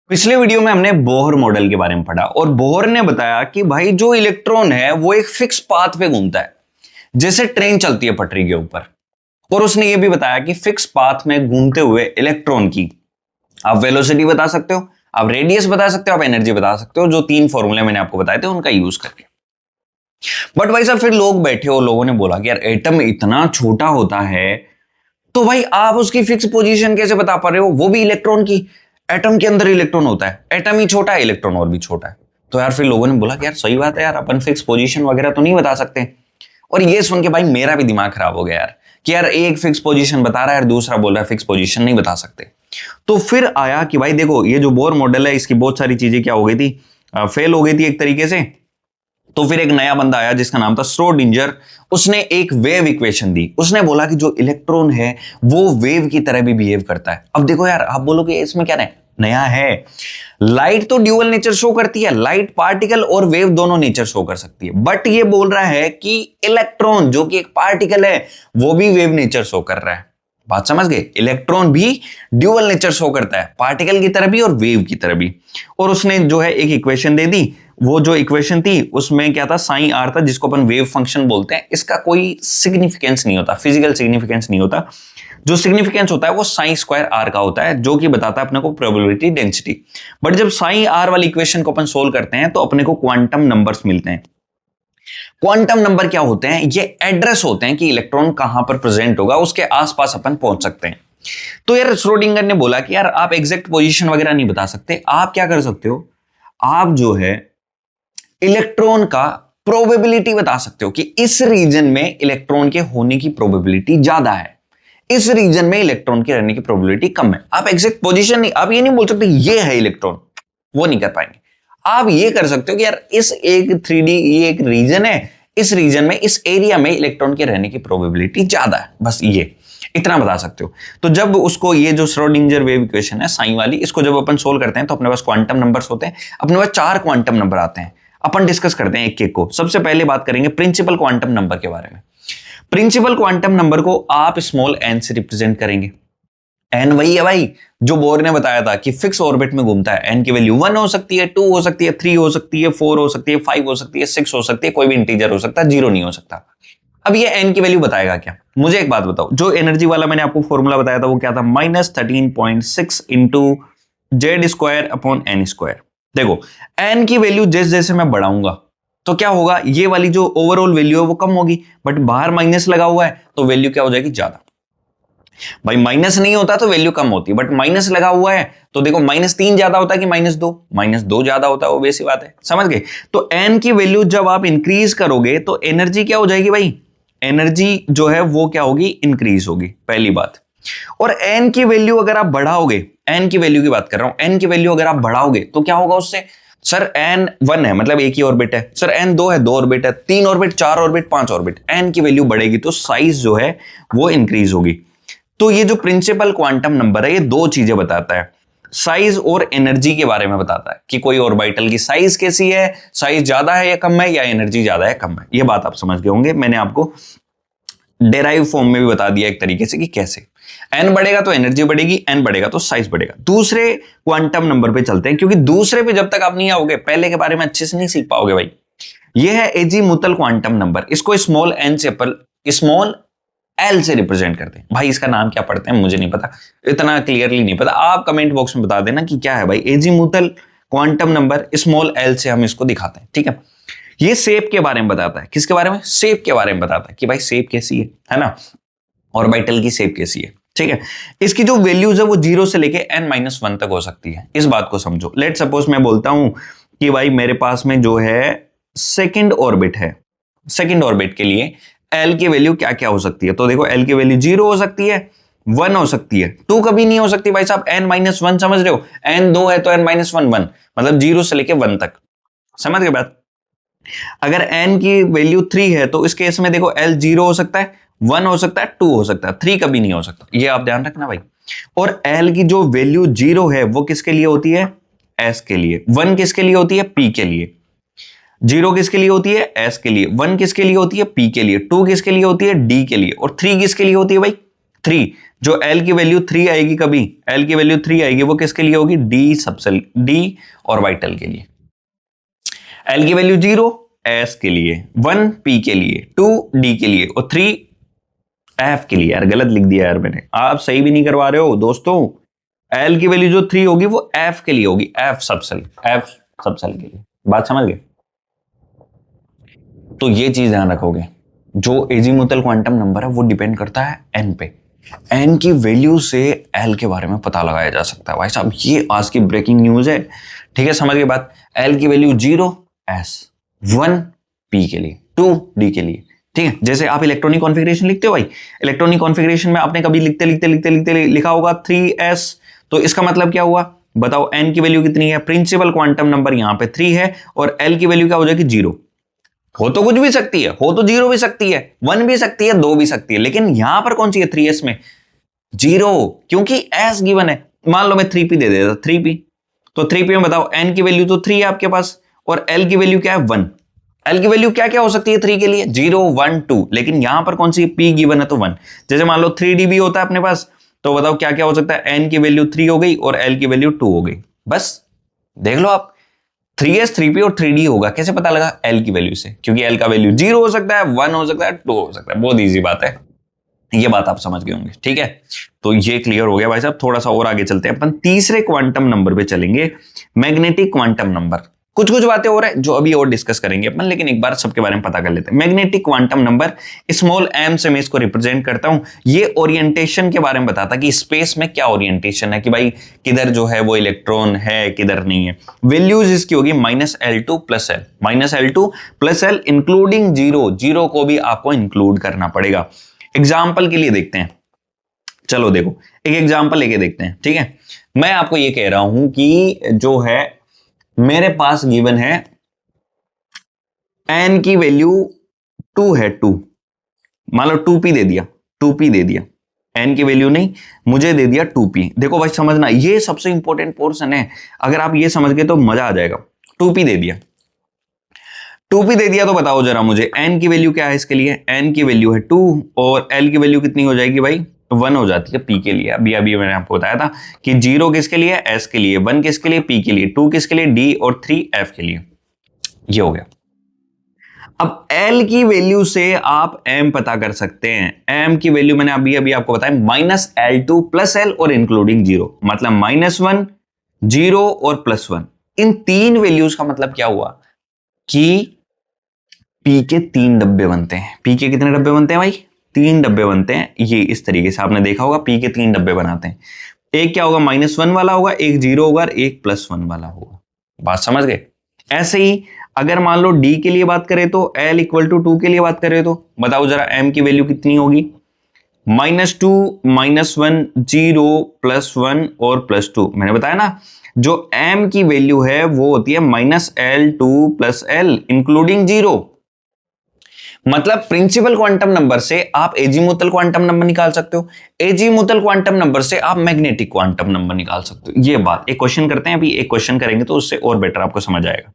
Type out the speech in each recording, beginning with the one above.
पिछले वीडियो में हमने बोहर मॉडल के बारे में पढ़ा और बोहर ने बताया कि भाई जो इलेक्ट्रॉन है वो एक फिक्स पाथ पे घूमता है, जैसे ट्रेन चलती है पटरी के ऊपर। और उसने ये भी बताया कि फिक्स पाथ में घूमते हुए इलेक्ट्रॉन की आप वेलोसिटी बता सकते हो, आप रेडियस बता सकते हो, आप एनर्जी बता सकते हो, जो तीन फॉर्मूले मैंने आपको बताए थे उनका यूज करके। बट भाई साहब फिर लोग बैठे और लोगों ने बोला कि यार एटम इतना छोटा होता है तो भाई आप उसकी फिक्स पोजीशन कैसे बता पा रहे हो, वो भी इलेक्ट्रॉन की। एटम के अंदर इलेक्ट्रॉन होता है, एटम ही छोटा है, इलेक्ट्रॉन और भी छोटा है। तो यार फिर लोगों ने बोला कि यार सही बात है यार, अपन फिक्स पोजीशन वगैरह तो नहीं बता सकते। और ये सुन के भाई मेरा भी दिमाग खराब हो गया यार कि यार एक फिक्स पोजीशन बता रहा है और दूसरा बोल रहा है फिक्स पोजीशन नहीं बता सकते। तो फिर आया कि भाई देखो ये जो बोर मॉडल है इसकी बहुत सारी चीजें क्या हो गई थी, फेल हो गई थी एक तरीके से। तो फिर एक नया बंदा आया जिसका नाम था श्रोडिंजर। उसने एक वेव इक्वेशन दी। उसने बोला कि जो इलेक्ट्रॉन है वो वेव की तरह भी बिहेव करता है। अब देखो यार आप बोलोगे इसमें क्या नया है। लाइट तो ड्यूअल नेचर शो करती है, लाइट पार्टिकल और वेव दोनों नेचर शो कर सकती है। बट ये बोल रहा है कि इलेक्ट्रॉन जो कि एक पार्टिकल है वो भी वेव नेचर शो कर रहा है। बात समझ गए, इलेक्ट्रॉन भी ड्यूअल नेचर शो करता है, पार्टिकल की तरह भी और वेव की तरह भी। और उसने जो है एक इक्वेशन दे दी। वो जो इक्वेशन थी उसमें क्या था, साइन आर था, जिसको अपन वेव फंक्शन बोलते हैं। इसका कोई सिग्निफिकेंस नहीं होता, फिजिकल सिग्निफिकेंस नहीं होता। जो सिग्निफिकेंस होता है वो साइन स्क्वायर आर का होता है, जो कि बताता है अपने को प्रोबेबिलिटी डेंसिटी। बट जब साइन आर वाली इक्वेशन को अपन सोल्व करते हैं तो अपने को क्वांटम नंबर्स मिलते हैं। क्वांटम नंबर क्या होते हैं, ये एड्रेस होते हैं कि इलेक्ट्रॉन कहां पर प्रेजेंट होगा, उसके आसपास अपन पहुंच सकते हैं। तो यार श्रोडिंगर ने बोला कि यार आप एग्जैक्ट पोजीशन वगैरह नहीं बता सकते, आप क्या कर सकते हो, आप जो है इलेक्ट्रॉन का प्रोबेबिलिटी बता सकते हो कि इस रीजन में इलेक्ट्रॉन के होने की प्रोबेबिलिटी ज्यादा है, इस रीजन में इलेक्ट्रॉन के रहने की प्रोबेबिलिटी कम है। आप एग्जैक्ट पोजीशन नहीं, आप ये नहीं बोल सकते ये है इलेक्ट्रॉन, वो नहीं कर पाएंगे। आप ये कर सकते हो कि यार इस एक 3D ये एक रीजन है, इस रीजन में इस एरिया में इलेक्ट्रॉन के रहने की प्रोबेबिलिटी ज्यादा है, बस ये इतना बता सकते हो। तो जब उसको ये जो श्रोडिंगर वेव इक्वेशन है साइन वाली, इसको जब अपन सोल्व करते हैं तो अपने पास क्वांटम नंबर्स होते हैं। अपने पास 4 क्वांटम नंबर आते हैं, अपन डिस्कस करते हैं एक एक को। सबसे पहले बात करेंगे प्रिंसिपल क्वांटम नंबर के बारे में। प्रिंसिपल क्वांटम नंबर को आप स्मॉल n से रिप्रेजेंट करेंगे। n वही है भाई जो बोर ने बताया था कि फिक्स ऑर्बिट में घूमता है। n की वैल्यू 1 हो सकती है, 2 हो सकती है, 3 हो सकती है, 4 हो सकती है, 5 हो सकती है, 6 हो सकती है, कोई भी इंटीजर हो सकता है, 0 नहीं हो सकता। अब ये n की वैल्यू बताएगा क्या, मुझे एक बात बताओ। जो एनर्जी वाला मैंने आपको फॉर्मूला बताया था वो क्या था, -13.6 into Z square upon N square. देखो n की वैल्यू जैसे जैसे मैं बढ़ाऊंगा तो क्या होगा, ये वाली जो ओवरऑल वैल्यू है वो कम होगी, बट बाहर माइनस लगा हुआ है तो वैल्यू क्या हो जाएगी, ज्यादा। भाई माइनस नहीं होता तो वैल्यू कम होती, बट माइनस लगा हुआ है तो देखो -3 ज्यादा होता है कि -2, -2 ज्यादा होता है, वो वैसी बात है, समझ गए। तो n की वैल्यू जब आप इंक्रीज करोगे तो एनर्जी क्या हो जाएगी भाई, एनर्जी जो है वो क्या होगी, इंक्रीज होगी, पहली बात। और n की वैल्यू अगर आप बढ़ाओगे, n की वैल्यू की बात कर रहा हूं, n की वैल्यू अगर आप बढ़ाओगे तो क्या होगा उससे, सर n 1 है मतलब एक ही ऑर्बिट है, सर n 2 है 2 ऑर्बिट है, 3 ऑर्बिट, 4 ऑर्बिट, 5 ऑर्बिट, n की वैल्यू बढ़ेगी तो साइज जो है वो इंक्रीज होगी। तो ये जो प्रिंसिपल क्वांटम नंबर है ये दो चीजें बताता है, साइज और एनर्जी के बारे में बताता है कि कोई ऑर्बिटल की साइज कैसी है, साइज ज्यादा है या कम है, या एनर्जी ज्यादा है कम है। ये बात आप समझ गए होंगे, मैंने आपको डेराइव फॉर्म में भी बता दिया एक तरीके से कि कैसे n बढ़ेगा तो एनर्जी बढ़ेगी, n बढ़ेगा तो साइज बढ़ेगा। दूसरे क्वांटम नंबर पे चलते हैं, क्योंकि दूसरे पे जब तक आप नहीं आओगे पहले के बारे में अच्छे से नहीं सीख पाओगे भाई। ये है एजीमुथल क्वांटम नंबर, इसको स्मॉल n से स्मॉल l से रिप्रेजेंट करते हैं। भाई इसका नाम क्या पढ़ते हैं मुझे नहीं पता, इतना क्लियरली नहीं पता, आप कमेंट बॉक्स में बता देना कि क्या है भाई। Azimuthal quantum number small l से हम इसको दिखाते हैं, ठीक है। ये शेप के बारे में बताता है, किसके बारे में, शेप के बारे में बताता है कि भाई शेप कैसी है ना, ऑर्बिटल की शेप कैसी है, ठीक है। इसकी जो वैल्यूज है वो 0 से लेके n-1 तक हो सकती है, इस बात को समझो। लेट सपोज मैं बोलता हूं कि भाई मेरे पास में जो है सेकंड ऑर्बिट है, सेकंड ऑर्बिट के लिए l की वैल्यू क्या क्या हो सकती है, तो देखो l की वैल्यू 0 हो सकती है, 1 हो सकती है, 2 कभी नहीं हो सकती भाई साहब, n-1 समझ रहे हो, n 2 है तो n-1 1, मतलब 0 से लेके 1 तक, समझ गए बात। अगर n की वैल्यू 3 है तो इस केस में देखो l 0 हो सकता है, 1 हो सकता है, 2 हो सकता है, 3 कभी नहीं हो सकता, ये आप ध्यान रखना भाई। और l की जो वैल्यू 0 है वो किसके लिए होती है, s के लिए, 1 किसके लिए होती है, p के लिए, 0 किसके लिए होती है, s के लिए, 1 किसके लिए होती है, p के लिए, 2 किसके लिए होती है, d के लिए, और 3 किसके लिए होती है भाई, 3, जो एल की वैल्यू 3 आएगी, कभी एल की वैल्यू 3 आएगी वो किसके लिए होगी, डी सबसेल, डी और वाइटल के लिए। एल की वैल्यू 0 एस के लिए, 1 पी के लिए, 2 डी के लिए और 3 एफ के लिए। यार गलत लिख दिया यार मैंने, आप सही भी नहीं करवा रहे हो दोस्तों। एल की वैल्यू जो 3 होगी वो एफ के लिए होगी, एफ सबसेल, एफ सबसेल के लिए। बात समझ गए? तो ये चीज ध्यान रखोगे, जो एजीमुथल क्वांटम नंबर है वो डिपेंड करता है एन पे। एन की वैल्यू से एल के बारे में पता लगाया जा सकता है। भाई साहब ये आज की ब्रेकिंग न्यूज है, ठीक है, समझ गए बात। एल की वैल्यू 0 एस, 1 पी के लिए, 2 डी के लिए, ठीक है। जैसे आप इलेक्ट्रॉनिक कॉन्फ़िगरेशन लिखते हो भाई, इलेक्ट्रॉनिक कॉन्फ़िगरेशन में आपने कभी लिखते लिखते लिखते लिखते लिखा होगा 3s, तो इसका मतलब क्या हुआ बताओ, एन की वैल्यू कितनी है, प्रिंसिपल क्वांटम नंबर यहां पे 3 है और एल की वैल्यू क्या हो जाएगी 0। हो तो कुछ भी सकती है, हो तो 0 भी सकती है, 1 भी सकती है, 2 भी सकती है, लेकिन यहां पर कौन सी है 3s में 0, क्योंकि s गिवन है। मान लो मैं 3p दे देता, 3p, तो 3p में बताओ n की वैल्यू तो 3 है आपके पास और l की वैल्यू क्या है 1। l की वैल्यू क्या क्या हो सकती है 3 के लिए, 0 1 2, लेकिन यहां पर कौन सी p गिवन है तो 1। जैसे मान लो 3d भी होता है अपने पास, तो बताओ क्या क्या हो सकता है, n की वैल्यू 3 हो गई और l की वैल्यू 2 हो गई। बस देख लो आप, 3s 3p और 3d होगा, कैसे पता लगा, l की वैल्यू से, क्योंकि l का वैल्यू 0 हो सकता है, 1 हो सकता है, 2 हो सकता है। बहुत ईजी बात है, ये बात आप समझ गए होंगे, ठीक है। तो ये क्लियर हो गया भाई साहब। थोड़ा सा और आगे चलते हैं, अपन तीसरे क्वांटम नंबर पे चलेंगे, मैग्नेटिक क्वांटम नंबर। कुछ कुछ बातें और है जो अभी और डिस्कस करेंगे अपन, लेकिन एक बार सबके बारे में पता कर लेते हैं। Magnetic quantum number, small m से मैं इसको रिप्रेजेंट करता हूं। ये ओरिएंटेशन के बारे में बताता कि स्पेस में क्या ओरिएंटेशन है, कि भाई किधर जो है वो इलेक्ट्रॉन है, किधर नहीं है। वैल्यूज इसकी होगी -L2 + L, -L2 + L including 0, 0 को भी आपको इंक्लूड करना पड़ेगा। एग्जाम्पल के लिए देखते हैं, चलो देखो एक एग्जाम्पल लेके देखते हैं, ठीक है। मैं आपको ये कह रहा हूं कि जो है मेरे पास गिवन है n की वैल्यू 2 है, 2, मान लो 2p दे दिया, 2p दे दिया, n की वैल्यू नहीं, मुझे दे दिया 2p। देखो भाई समझना, ये सबसे इंपॉर्टेंट पोर्शन है, अगर आप ये समझ गए तो मजा आ जाएगा। 2p दे दिया, 2p दे दिया, तो बताओ जरा मुझे n की वैल्यू क्या है इसके लिए, n की वैल्यू है 2 और l की वैल्यू कितनी हो जाएगी भाई 1 हो जाती है p के लिए। अभी अभी मैंने आपको बताया था कि 0 किसके लिए, s के लिए, 1 किसके लिए, p के लिए, 2 किसके लिए, d और 3 f के लिए। ये हो गया। अब l की वैल्यू से आप m पता कर सकते हैं। m की वैल्यू मैंने अभी अभी आपको बताया -L2 + L और इंक्लूडिंग 0, मतलब -1 0 और +1। इन तीन वैल्यूज का मतलब क्या हुआ कि p के 3 डब्बे बनते हैं। p के कितने डब्बे बनते हैं भाई, 3 डब्बे बनते हैं। ये इस तरीके से आपने देखा होगा, p के 3 डब्बे बनाते हैं। एक क्या होगा -1 वाला होगा, एक 0 होगा और एक +1 वाला होगा। बात समझ गए? ऐसे ही अगर मान लो d के लिए बात करें तो l = 2 के लिए बात करें तो बताओ जरा m की वैल्यू कितनी होगी, -2 -1 0 +1 और +2। मैंने बताया ना, जो m की वैल्यू है वो होती है -L2 + L इंक्लूडिंग 0। मतलब प्रिंसिपल क्वांटम नंबर से आप एजीमुथल क्वांटम नंबर निकाल सकते हो, एजीमुथल क्वांटम नंबर से आप मैग्नेटिक क्वांटम नंबर निकाल सकते हो। ये बात, एक क्वेश्चन करते हैं, अभी एक क्वेश्चन करेंगे तो उससे और बेटर आपको समझ आएगा।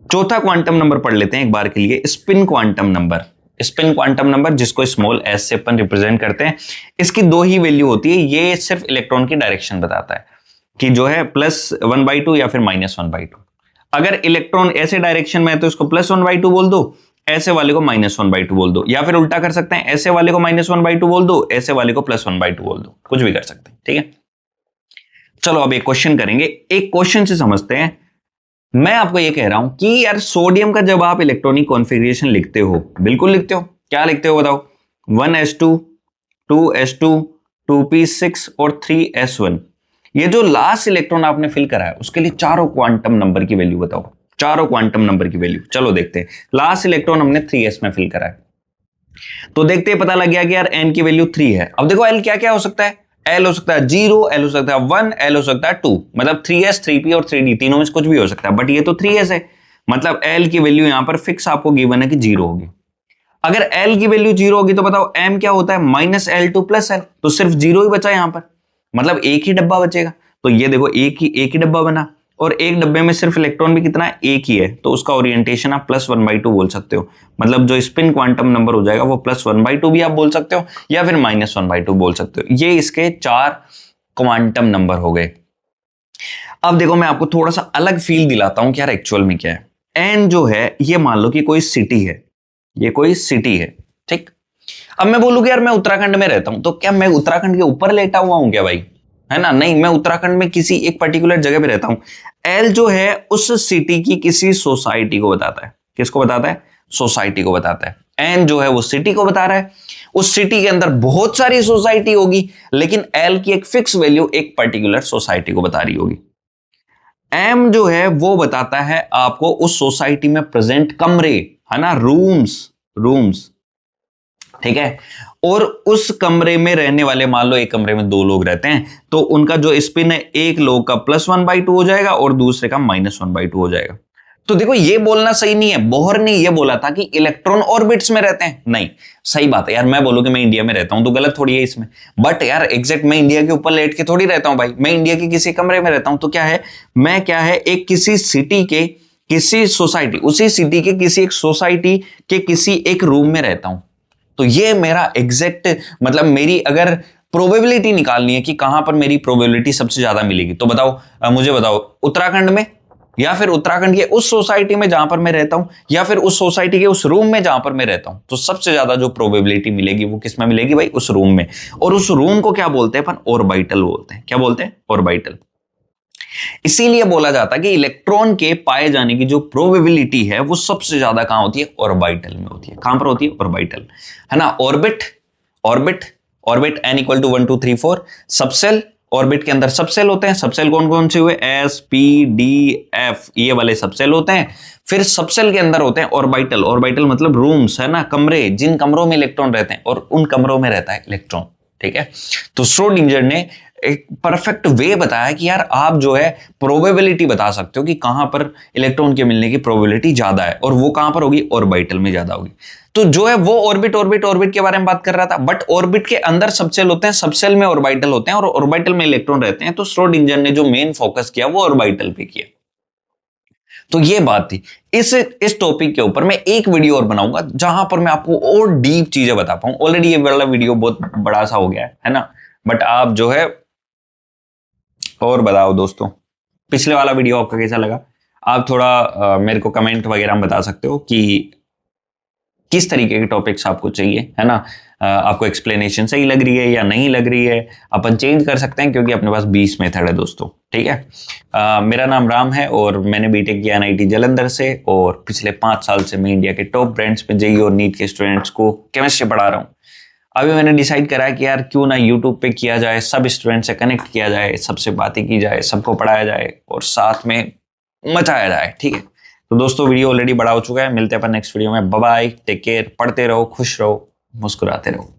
चौथा क्वांटम नंबर पढ़ लेते हैं एक बार के लिए, spin quantum number. Spin quantum number जिसको स्मॉल s से अपन रिप्रेजेंट करते हैं, इसकी 2 ही वैल्यू होती है। ये सिर्फ इलेक्ट्रॉन की डायरेक्शन बताता है कि जो है +1/2 या फिर -1/2। अगर इलेक्ट्रॉन ऐसे डायरेक्शन में है तो इसको +1/2 बोल दो, ऐसे वाले को -1/2 बोल दो, या फिर उल्टा कर सकते हैं, ऐसे वाले को -1/2 बोल दो, ऐसे वाले को +1/2 बोल दो, कुछ भी कर सकते हैं, ठीक है। चलो अब एक क्वेश्चन करेंगे, एक क्वेश्चन से समझते हैं। मैं आपको ये कह रहा हूं कि यार सोडियम का जब आप इलेक्ट्रॉनिक कॉन्फ़िगरेशन लिखते हो, बिल्कुल लिखते हो, क्या लिखते हो बताओ, 1s2 2s2 2p6 और 3s1। ये जो लास्ट इलेक्ट्रॉन आपने फिल करा है उसके लिए चारों क्वांटम नंबर की वैल्यू बताओ, चारों क्वांटम नंबर की वैल्यू। चलो देखते हैं, लास्ट इलेक्ट्रॉन हमने 3s में फिल करा है, तो देखते हैं, पता लग गया कि यार n की वैल्यू 3 है। अब देखो l क्या क्या हो सकता है, l हो सकता है 0, l हो सकता है 1, l हो सकता है 2, मतलब 3s 3p और 3d तीनों में से कुछ भी हो सकता है, बट ये तो 3s है, मतलब l की वैल्यू यहां पर फिक्स आपको गिवन है कि 0 होगी। अगर l की वैल्यू 0 होगी तो बताओ m क्या होता है, -L2 + L, तो सिर्फ 0 ही बचा यहां पर, मतलब एक ही डब्बा बचेगा। तो ये देखो एक ही डब्बा बना, और एक डब्बे में सिर्फ इलेक्ट्रॉन भी कितना है, एक ही है, तो उसका ओरिएंटेशन आप +1/2 बोल सकते हो। मतलब जो स्पिन क्वांटम नंबर हो जाएगा वो +1/2 भी आप बोल सकते हो या फिर -1/2 बोल सकते हो। ये इसके 4 क्वांटम नंबर हो गए। अब देखो मैं आपको थोड़ा सा अलग फील दिलाता हूं कि यार एक्चुअल में क्या है। एन जो है ये मान लो कि कोई सिटी है, ये कोई सिटी है, ठीक। अब मैं बोलूं कि यार मैं उत्तराखंड में रहता हूं, तो क्या मैं उत्तराखंड के ऊपर लेटा हुआ हूं क्या भाई, है ना? नहीं, मैं उत्तराखंड में किसी एक पर्टिकुलर जगह पे रहता हूं। एल जो है उस सिटी की किसी सोसाइटी को बताता है। किसको बताता है? सोसाइटी को बताता है। एन जो है वो सिटी को बता रहा है। उस सिटी के अंदर बहुत सारी सोसाइटी होगी, लेकिन एल की एक फिक्स वैल्यू एक पर्टिकुलर सोसाइटी को बता रही होगी। एम जो है वो बताता है आपको उस सोसाइटी में प्रेजेंट कमरे, है ना, रूम्स, ठीक है। और उस कमरे में रहने वाले, मान लो एक कमरे में 2 लोग रहते हैं, तो उनका जो स्पिन है एक लोग का +1/2 हो जाएगा और दूसरे का -1/2 हो जाएगा। तो देखो ये बोलना सही नहीं है। बोहर ने ये बोला था कि इलेक्ट्रॉन ऑर्बिट्स में रहते हैं। नहीं, सही बात है यार, मैं बोलूं कि मैं इंडिया में रहता हूं तो गलत थोड़ी है इसमें। बट यार एग्जैक्ट मैं इंडिया के ऊपर लेट के थोड़ी रहता हूं भाई, मैं इंडिया के किसी कमरे में रहता हूं। तो क्या है, मैं क्या है, एक किसी सिटी के किसी सोसाइटी, उसी सिटी के किसी एक सोसाइटी के किसी एक रूम में रहता हूं। तो ये मेरा एग्जैक्ट मतलब, मेरी अगर प्रोबेबिलिटी निकालनी है कि कहां पर मेरी प्रोबेबिलिटी सबसे ज्यादा मिलेगी, तो बताओ, मुझे बताओ, उत्तराखंड में, या फिर उत्तराखंड के उस सोसाइटी में जहां पर मैं रहता हूं, या फिर उस सोसाइटी के उस रूम में जहां पर मैं रहता हूं। तो सबसे ज्यादा जो प्रोबेबिलिटी मिलेगी वो किस में मिलेगी भाई? उस रूम में। और उस रूम को क्या बोलते हैं अपन? ऑर्बिटल बोलते हैं। क्या बोलते हैं? ऑर्बिटल। इसीलिए बोला जाता है कि इलेक्ट्रॉन के पाए जाने की जो प्रोबेबिलिटी है वो सबसे ज्यादा कहां होती है? ऑर्बिटल में होती है। कहां पर होती है? ऑर्बिटल, है ना। Orbit, orbit, orbit n = 1 2 3 4। Subshell, orbit के अंदर सबसेल होते हैं। सबसेल कौन कौन से हुए? S P D F, ये वाले सबसेल होते हैं। फिर सबसेल के अंदर होते हैं ऑर्बिटल। ऑर्बिटल मतलब रूम्स, है ना, कमरे, जिन कमरों में इलेक्ट्रॉन रहते हैं, और उन कमरों में रहता है इलेक्ट्रॉन, ठीक है। तो श्रोडिंगर ने एक परफेक्ट वे बताया कि यार आप जो है प्रोबेबिलिटी बता सकते हो कि कहां पर इलेक्ट्रॉन के मिलने की प्रोबेबिलिटी ज्यादा है, और वो कहां पर होगी? ऑर्बिटल में ज्यादा होगी। तो जो है वो ऑर्बिट के बारे में बात कर रहा था। बट ऑर्बिट के अंदर सबसेल होते हैं, सबसेल में ऑर्बिटल होते हैं, और ऑर्बिटल में इलेक्ट्रॉन रहते हैं। तो श्रोडिंगर ने जो मेन फोकस किया वो ऑर्बिटल पे किया। तो ये बात थी। इस टॉपिक के ऊपर मैं एक वीडियो और बनाऊंगा जहां पर मैं आपको और डीप चीजें बता पाऊं। ऑलरेडी ये वाला वीडियो बहुत बड़ा सा हो गया है ना। बट आप जो है, और बताओ दोस्तों, पिछले वाला वीडियो आपका कैसा लगा? आप थोड़ा मेरे को कमेंट वगैरह में बता सकते हो कि किस तरीके के टॉपिक्स आपको चाहिए, है ना। आपको एक्सप्लेनेशन सही लग रही है या नहीं लग रही है, अपन चेंज कर सकते हैं, क्योंकि अपने पास 20 मेथड है दोस्तों, ठीक है। मेरा नाम राम है और मैंने बीटेक किया NIT जालंधर से, और पिछले 5 साल से मैं इंडिया के टॉप ब्रांड्स में JEE और नीट के स्टूडेंट्स को केमिस्ट्री पढ़ा रहा हूँ। अभी मैंने डिसाइड करा कि यार क्यों ना यूट्यूब पे किया जाए, सब स्टूडेंट से कनेक्ट किया जाए, सबसे बातें की जाए, सबको पढ़ाया जाए और साथ में मचाया जाए, ठीक है। तो दोस्तों वीडियो ऑलरेडी बड़ा हो चुका है, मिलते हैं अपन नेक्स्ट वीडियो में। बाय बाय, टेक केयर, पढ़ते रहो, खुश रहो, मुस्कुराते रहो।